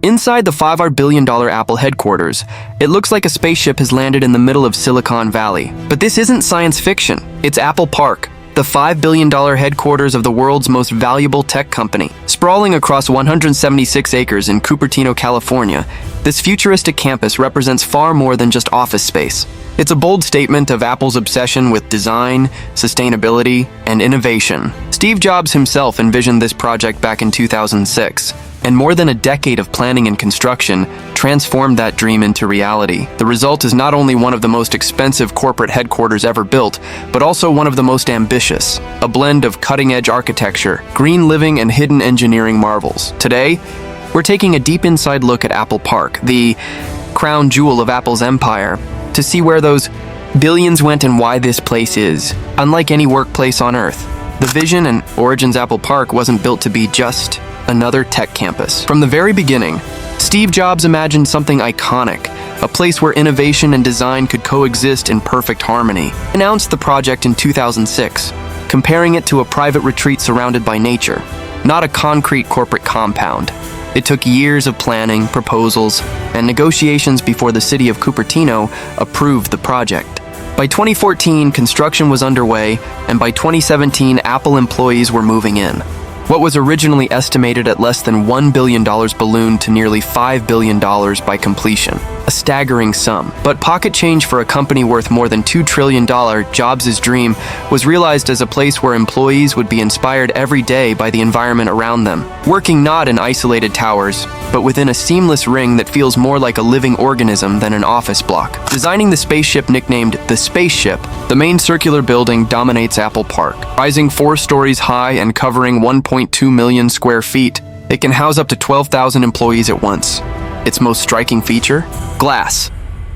Inside the $5 billion Apple headquarters, it looks like a spaceship has landed in the middle of Silicon Valley. But this isn't science fiction. It's Apple Park, the $5 billion headquarters of the world's most valuable tech company. Sprawling across 176 acres in Cupertino, California, this futuristic campus represents far more than just office space. It's a bold statement of Apple's obsession with design, sustainability, and innovation. Steve Jobs himself envisioned this project back in 2006, and more than a decade of planning and construction transformed that dream into reality. The result is not only one of the most expensive corporate headquarters ever built, but also one of the most ambitious, a blend of cutting-edge architecture, green living, and hidden engineering marvels. Today, we're taking a deep inside look at Apple Park, the crown jewel of Apple's empire, to see where those billions went and why this place is unlike any workplace on Earth. The vision and origins Apple Park wasn't built to be just another tech campus. From the very beginning, Steve Jobs imagined something iconic, a place where innovation and design could coexist in perfect harmony. He announced the project in 2006, comparing it to a private retreat surrounded by nature, not a concrete corporate compound. It took years of planning, proposals, and negotiations before the city of Cupertino approved the project. By 2014, construction was underway, and by 2017, Apple employees were moving in. What was originally estimated at less than $1 billion ballooned to nearly $5 billion by completion. A staggering sum. But pocket change for a company worth more than $2 trillion, Jobs' dream was realized as a place where employees would be inspired every day by the environment around them, working not in isolated towers, but within a seamless ring that feels more like a living organism than an office block. Designing the spaceship nicknamed the Spaceship, the main circular building dominates Apple Park. Rising 4 stories high and covering 1.2 million square feet, it can house up to 12,000 employees at once. Its most striking feature? Glass.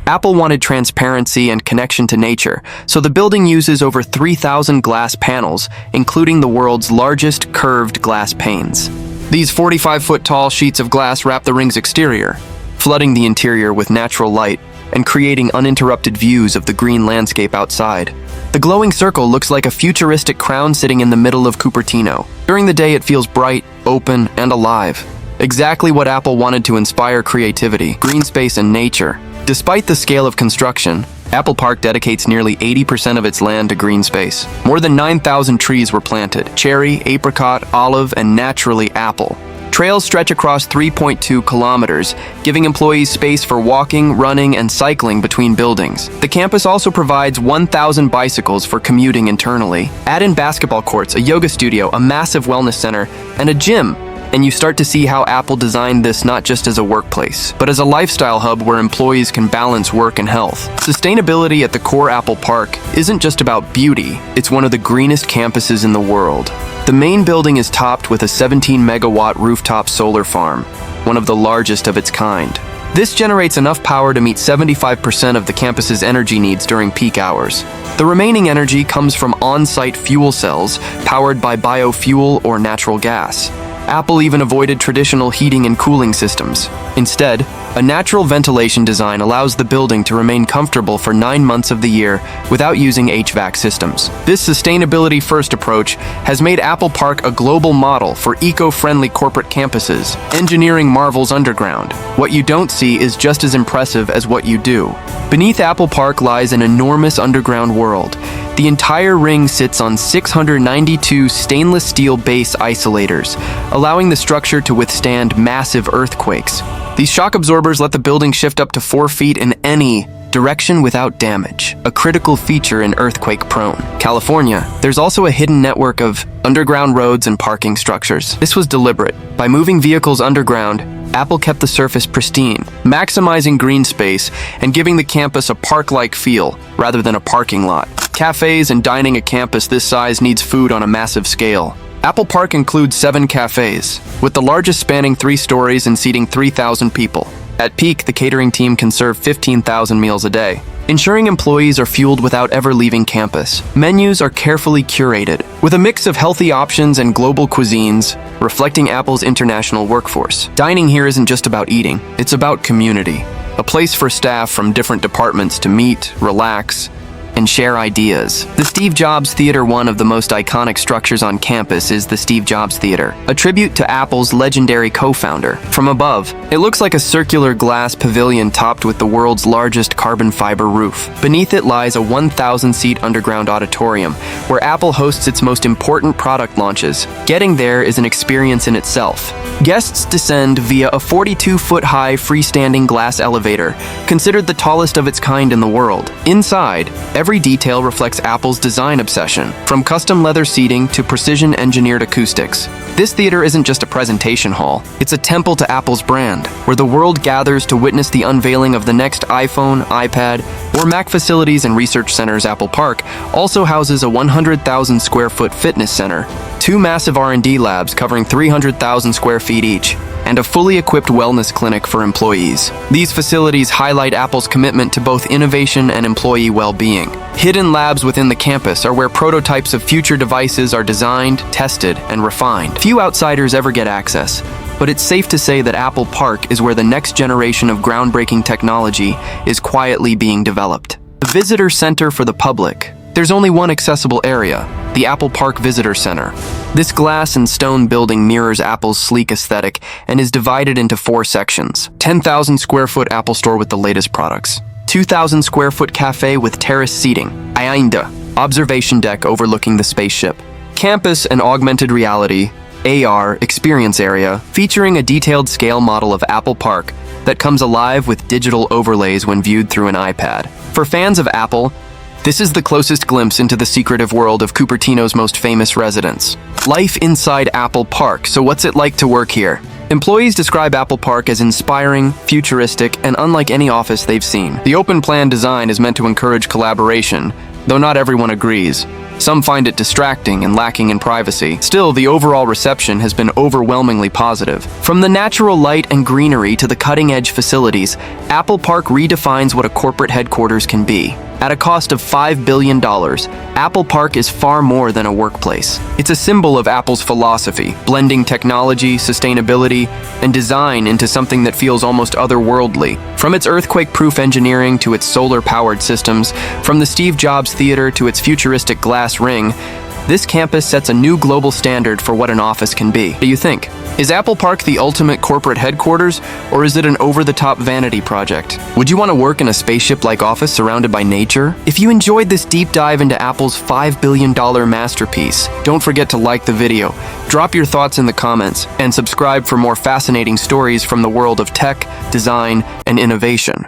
Apple wanted transparency and connection to nature, so the building uses over 3,000 glass panels, including the world's largest curved glass panes. These 45-foot-tall sheets of glass wrap the ring's exterior, flooding the interior with natural light and creating uninterrupted views of the green landscape outside. The glowing circle looks like a futuristic crown sitting in the middle of Cupertino. During the day, it feels bright, open, and alive. Exactly what Apple wanted to inspire creativity, green space, and nature. Despite the scale of construction, Apple Park dedicates nearly 80% of its land to green space. More than 9,000 trees were planted: cherry, apricot, olive, and naturally apple. Trails stretch across 3.2 kilometers, giving employees space for walking, running, and cycling between buildings. The campus also provides 1,000 bicycles for commuting internally. Add in basketball courts, a yoga studio, a massive wellness center, and a gym, and you start to see how Apple designed this not just as a workplace, but as a lifestyle hub where employees can balance work and health. Sustainability at the core Apple Park isn't just about beauty, it's one of the greenest campuses in the world. The main building is topped with a 17-megawatt rooftop solar farm, one of the largest of its kind. This generates enough power to meet 75% of the campus's energy needs during peak hours. The remaining energy comes from on-site fuel cells powered by biofuel or natural gas. Apple even avoided traditional heating and cooling systems. Instead, a natural ventilation design allows the building to remain comfortable for 9 months of the year without using HVAC systems. This sustainability-first approach has made Apple Park a global model for eco-friendly corporate campuses. Engineering marvels underground. What you don't see is just as impressive as what you do. Beneath Apple Park lies an enormous underground world. The entire ring sits on 692 stainless steel base isolators, allowing the structure to withstand massive earthquakes. These shock absorbers let the building shift up to 4 feet in any direction without damage, a critical feature in earthquake-prone California. There's also a hidden network of underground roads and parking structures. This was deliberate. By moving vehicles underground, Apple kept the surface pristine, maximizing green space and giving the campus a park-like feel rather than a parking lot. Cafes and dining at campus this size needs food on a massive scale. Apple Park includes 7 cafes, with the largest spanning 3 stories and seating 3,000 people. At peak, the catering team can serve 15,000 meals a day, ensuring employees are fueled without ever leaving campus. Menus are carefully curated, with a mix of healthy options and global cuisines, reflecting Apple's international workforce. Dining here isn't just about eating, it's about community. A place for staff from different departments to meet, relax, and share ideas. The Steve Jobs Theater, one of the most iconic structures on campus, is the Steve Jobs Theater, a tribute to Apple's legendary co-founder. From above, it looks like a circular glass pavilion topped with the world's largest carbon fiber roof. Beneath it lies a 1,000-seat underground auditorium, where Apple hosts its most important product launches. Getting there is an experience in itself. Guests descend via a 42-foot-high freestanding glass elevator, considered the tallest of its kind in the world. Inside, every detail reflects Apple's design obsession, from custom leather seating to precision-engineered acoustics. This theater isn't just a presentation hall, it's a temple to Apple's brand, where the world gathers to witness the unveiling of the next iPhone, iPad, or Mac facilities and research centers. Apple Park also houses a 100,000-square-foot fitness center, 2 massive R&D labs covering 300,000 square feet each, and a fully equipped wellness clinic for employees. These facilities highlight Apple's commitment to both innovation and employee well-being. Hidden labs within the campus are where prototypes of future devices are designed, tested, and refined. Few outsiders ever get access, but it's safe to say that Apple Park is where the next generation of groundbreaking technology is quietly being developed. The visitor center for the public. There's only one accessible area, the Apple Park Visitor Center. This glass and stone building mirrors Apple's sleek aesthetic and is divided into 4 sections. 10,000 square foot Apple Store with the latest products. 2,000 square foot cafe with terrace seating. Ainda, observation deck overlooking the Spaceship. Campus and augmented reality, AR, experience area, featuring a detailed scale model of Apple Park that comes alive with digital overlays when viewed through an iPad. For fans of Apple, this is the closest glimpse into the secretive world of Cupertino's most famous residents. Life inside Apple Park. So what's it like to work here? Employees describe Apple Park as inspiring, futuristic, and unlike any office they've seen. The open-plan design is meant to encourage collaboration, though not everyone agrees. Some find it distracting and lacking in privacy. Still, the overall reception has been overwhelmingly positive. From the natural light and greenery to the cutting-edge facilities, Apple Park redefines what a corporate headquarters can be. At a cost of $5 billion, Apple Park is far more than a workplace. It's a symbol of Apple's philosophy, blending technology, sustainability, and design into something that feels almost otherworldly. From its earthquake-proof engineering to its solar-powered systems, from the Steve Jobs Theater to its futuristic glass ring, this campus sets a new global standard for what an office can be. What do you think? Is Apple Park the ultimate corporate headquarters, or is it an over-the-top vanity project? Would you want to work in a spaceship-like office surrounded by nature? If you enjoyed this deep dive into Apple's $5 billion masterpiece, don't forget to like the video, drop your thoughts in the comments, and subscribe for more fascinating stories from the world of tech, design, and innovation.